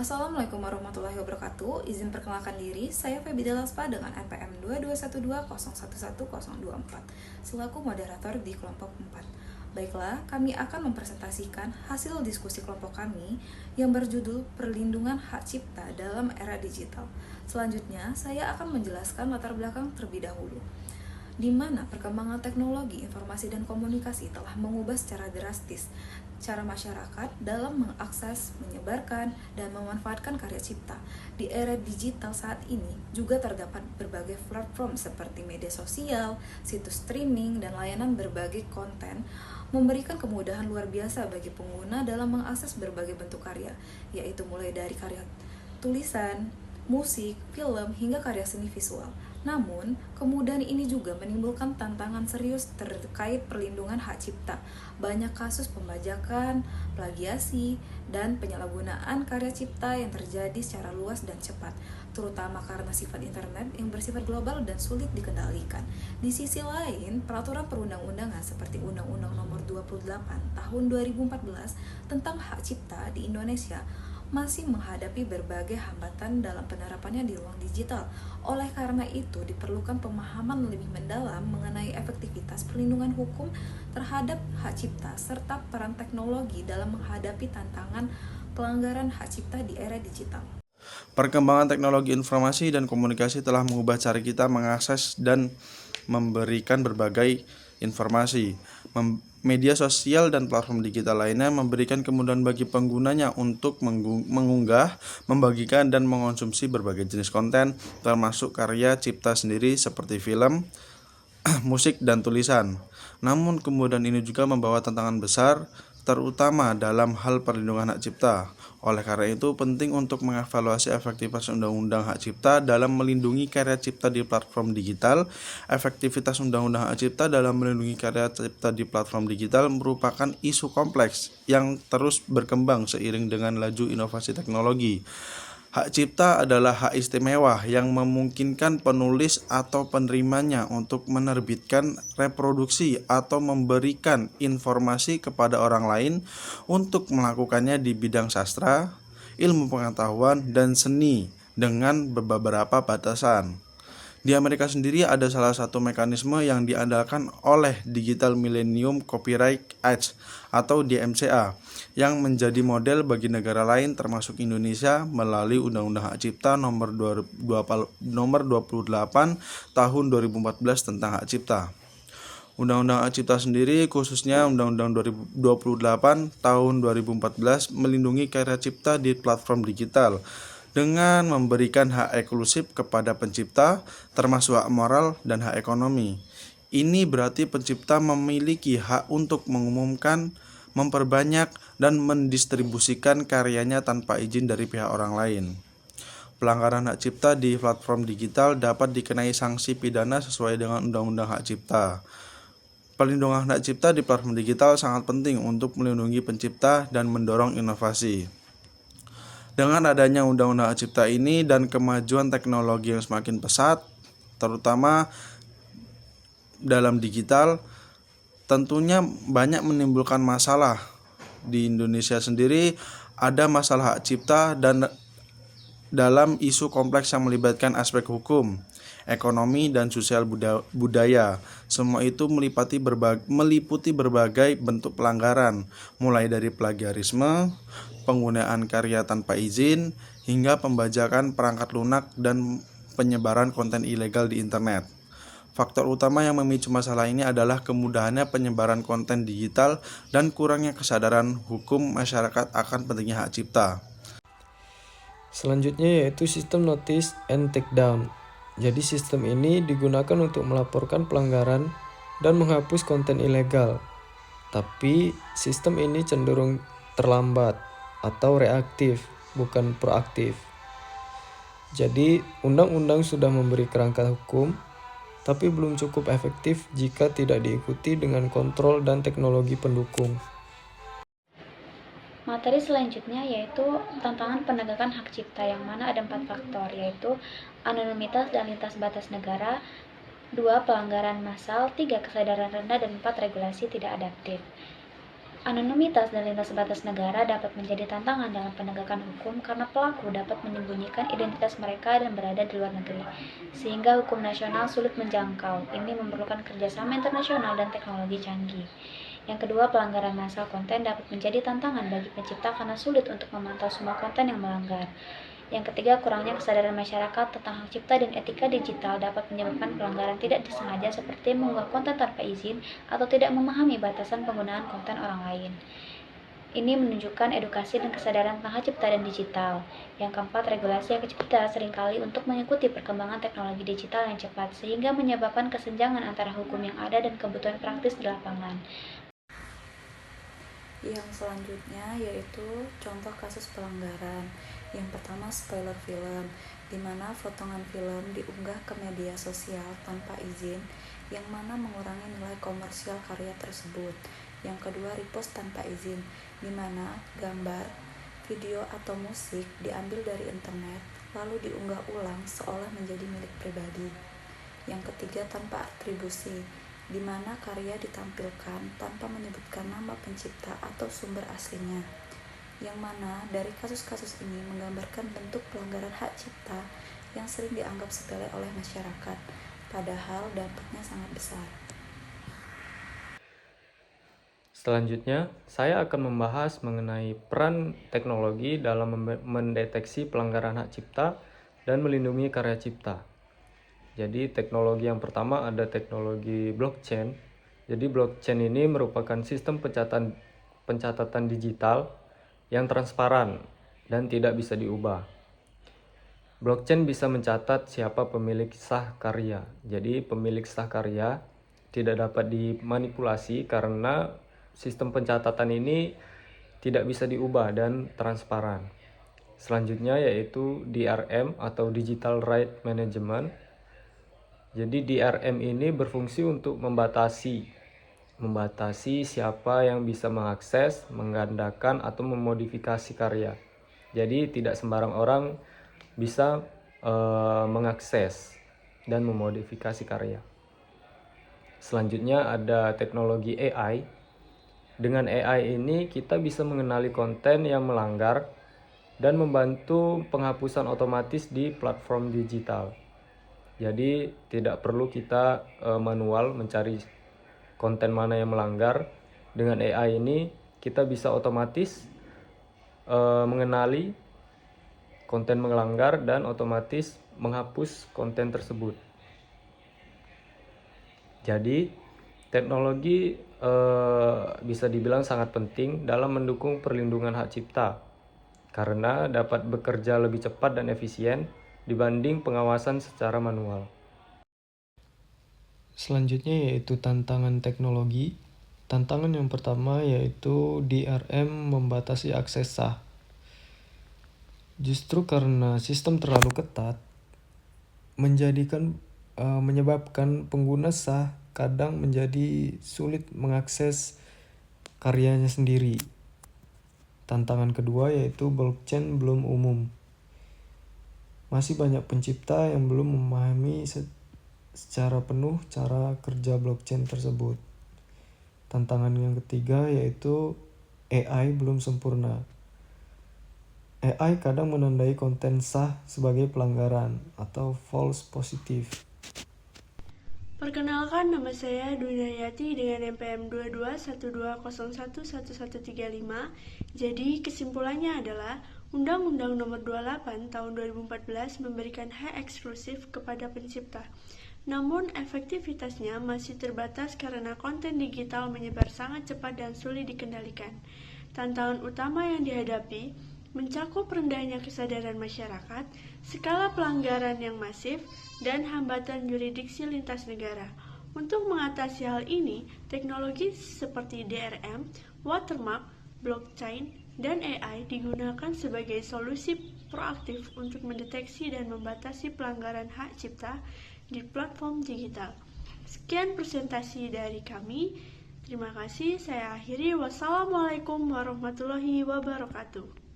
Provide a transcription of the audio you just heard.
Assalamualaikum warahmatullahi wabarakatuh. Izin perkenalkan diri, saya Feby Delaspa dengan NPM 2212011024 selaku moderator di kelompok 4. Baiklah, kami akan mempresentasikan hasil diskusi kelompok kami yang berjudul Perlindungan Hak Cipta dalam Era Digital. Selanjutnya, saya akan menjelaskan latar belakang terlebih dahulu, di mana perkembangan teknologi informasi dan komunikasi telah mengubah secara drastis cara masyarakat dalam mengakses, menyebarkan, dan memanfaatkan karya cipta. Di era digital saat ini juga terdapat berbagai platform seperti media sosial, situs streaming, dan layanan berbagai konten memberikan kemudahan luar biasa bagi pengguna dalam mengakses berbagai bentuk karya, yaitu mulai dari karya tulisan, musik, film, hingga karya seni visual. Namun, kemudahan ini juga menimbulkan tantangan serius terkait perlindungan hak cipta. Banyak kasus pembajakan, plagiasi, dan penyalahgunaan karya cipta yang terjadi secara luas dan cepat, terutama karena sifat internet yang bersifat global dan sulit dikendalikan. Di sisi lain, peraturan perundang-undangan seperti Undang-Undang Nomor 28 Tahun 2014 tentang hak cipta di Indonesia masih menghadapi berbagai hambatan dalam penerapannya di ruang digital. Oleh karena itu, diperlukan pemahaman lebih mendalam mengenai efektivitas perlindungan hukum terhadap hak cipta serta peran teknologi dalam menghadapi tantangan pelanggaran hak cipta di era digital. Perkembangan teknologi informasi dan komunikasi telah mengubah cara kita mengakses dan memberikan berbagai informasi. Media sosial dan platform digital lainnya memberikan kemudahan bagi penggunanya untuk mengunggah, membagikan, dan mengonsumsi berbagai jenis konten, termasuk karya cipta sendiri seperti film, musik, dan tulisan. Namun kemudahan ini juga membawa tantangan besar, terutama dalam hal perlindungan hak cipta. Oleh karena itu, penting untuk mengevaluasi efektivitas Undang-Undang Hak Cipta dalam melindungi karya cipta di platform digital. Efektivitas Undang-Undang Hak Cipta dalam melindungi karya cipta di platform digital merupakan isu kompleks yang terus berkembang seiring dengan laju inovasi teknologi. Hak cipta adalah hak istimewa yang memungkinkan penulis atau penerimanya untuk menerbitkan, reproduksi, atau memberikan informasi kepada orang lain untuk melakukannya di bidang sastra, ilmu pengetahuan, dan seni dengan beberapa batasan. Di Amerika sendiri ada salah satu mekanisme yang diandalkan oleh Digital Millennium Copyright Act atau DMCA yang menjadi model bagi negara lain termasuk Indonesia melalui Undang-Undang Hak Cipta nomor 28 tahun 2014 tentang hak cipta. Undang-Undang Hak Cipta sendiri, khususnya Undang-Undang 2028 tahun 2014 melindungi karya cipta di platform digital dengan memberikan hak eksklusif kepada pencipta, termasuk hak moral dan hak ekonomi. Ini berarti pencipta memiliki hak untuk mengumumkan, memperbanyak, dan mendistribusikan karyanya tanpa izin dari pihak orang lain. Pelanggaran hak cipta di platform digital dapat dikenai sanksi pidana sesuai dengan Undang-Undang Hak Cipta. Perlindungan hak cipta di platform digital sangat penting untuk melindungi pencipta dan mendorong inovasi. Dengan adanya Undang-Undang Hak Cipta ini dan kemajuan teknologi yang semakin pesat, terutama dalam digital, tentunya banyak menimbulkan masalah. Di Indonesia sendiri ada masalah hak cipta dan dalam isu kompleks yang melibatkan aspek hukum, ekonomi, dan sosial budaya. Semua itu meliputi berbagai bentuk pelanggaran, mulai dari plagiarisme, penggunaan karya tanpa izin, hingga pembajakan perangkat lunak dan penyebaran konten ilegal di internet. Faktor utama yang memicu masalah ini adalah kemudahannya penyebaran konten digital dan kurangnya kesadaran hukum masyarakat akan pentingnya hak cipta. Selanjutnya yaitu sistem notice and takedown. Jadi sistem ini digunakan untuk melaporkan pelanggaran dan menghapus konten ilegal. Tapi sistem ini cenderung terlambat atau reaktif, bukan proaktif. Jadi undang-undang sudah memberi kerangka hukum, tapi belum cukup efektif jika tidak diikuti dengan kontrol dan teknologi pendukung. Materi selanjutnya yaitu tantangan penegakan hak cipta, yang mana ada 4 faktor, yaitu anonimitas dan lintas batas negara, 2 pelanggaran massal, 3 kesadaran rendah, dan 4 regulasi tidak adaptif. Anonimitas dan lintas batas negara dapat menjadi tantangan dalam penegakan hukum karena pelaku dapat menyembunyikan identitas mereka dan berada di luar negeri, sehingga hukum nasional sulit menjangkau. Ini memerlukan kerjasama internasional dan teknologi canggih. Yang kedua, pelanggaran massal konten dapat menjadi tantangan bagi pencipta karena sulit untuk memantau semua konten yang melanggar. Yang ketiga, kurangnya kesadaran masyarakat tentang hak cipta dan etika digital dapat menyebabkan pelanggaran tidak disengaja seperti mengunggah konten tanpa izin atau tidak memahami batasan penggunaan konten orang lain. Ini menunjukkan edukasi dan kesadaran tentang hak cipta dan digital. Yang keempat, regulasi hak cipta seringkali untuk mengikuti perkembangan teknologi digital yang cepat, sehingga menyebabkan kesenjangan antara hukum yang ada dan kebutuhan praktis di lapangan. Yang selanjutnya yaitu contoh kasus pelanggaran. Yang pertama, spoiler film, di mana potongan film diunggah ke media sosial tanpa izin, yang mana mengurangi nilai komersial karya tersebut. Yang kedua, repost tanpa izin, di mana gambar, video atau musik diambil dari internet lalu diunggah ulang seolah menjadi milik pribadi. Yang ketiga, tanpa atribusi, di mana karya ditampilkan tanpa menyebutkan nama pencipta atau sumber aslinya, yang mana dari kasus-kasus ini menggambarkan bentuk pelanggaran hak cipta yang sering dianggap sepele oleh masyarakat, padahal dampaknya sangat besar. Selanjutnya, saya akan membahas mengenai peran teknologi dalam mendeteksi pelanggaran hak cipta dan melindungi karya cipta. Jadi teknologi yang pertama ada teknologi blockchain. Jadi blockchain ini merupakan sistem pencatatan digital yang transparan dan tidak bisa diubah. Blockchain bisa mencatat siapa pemilik sah karya. Jadi pemilik sah karya tidak dapat dimanipulasi karena sistem pencatatan ini tidak bisa diubah dan transparan. Selanjutnya yaitu DRM atau Digital Right Management. Jadi DRM ini berfungsi untuk membatasi siapa yang bisa mengakses, menggandakan atau memodifikasi karya. Jadi tidak sembarang orang bisa mengakses dan memodifikasi karya. Selanjutnya ada teknologi AI. Dengan AI ini kita bisa mengenali konten yang melanggar dan membantu penghapusan otomatis di platform digital. Jadi tidak perlu kita manual mencari konten mana yang melanggar. Dengan AI ini kita bisa otomatis mengenali konten melanggar dan otomatis menghapus konten tersebut. Jadi teknologi bisa dibilang sangat penting dalam mendukung perlindungan hak cipta karena dapat bekerja lebih cepat dan efisien dibanding pengawasan secara manual. Selanjutnya yaitu tantangan teknologi. Tantangan yang pertama yaitu DRM membatasi akses sah. Justru karena sistem terlalu ketat, menyebabkan pengguna sah kadang menjadi sulit mengakses karyanya sendiri. Tantangan kedua yaitu blockchain belum umum. Masih banyak pencipta yang belum memahami secara penuh cara kerja blockchain tersebut. Tantangan yang ketiga yaitu AI belum sempurna. AI kadang menandai konten sah sebagai pelanggaran atau false positive. Perkenalkan, nama saya Dunayati dengan NPM 2212011135. Jadi kesimpulannya adalah Undang-Undang Nomor 28 Tahun 2014 memberikan hak eksklusif kepada pencipta. Namun efektivitasnya masih terbatas karena konten digital menyebar sangat cepat dan sulit dikendalikan. Tantangan utama yang dihadapi mencakup rendahnya kesadaran masyarakat, skala pelanggaran yang masif, dan hambatan yurisdiksi lintas negara. Untuk mengatasi hal ini, teknologi seperti DRM, watermark, blockchain, dan AI digunakan sebagai solusi proaktif untuk mendeteksi dan membatasi pelanggaran hak cipta di platform digital. Sekian presentasi dari kami. Terima kasih, saya akhiri. Wassalamualaikum warahmatullahi wabarakatuh.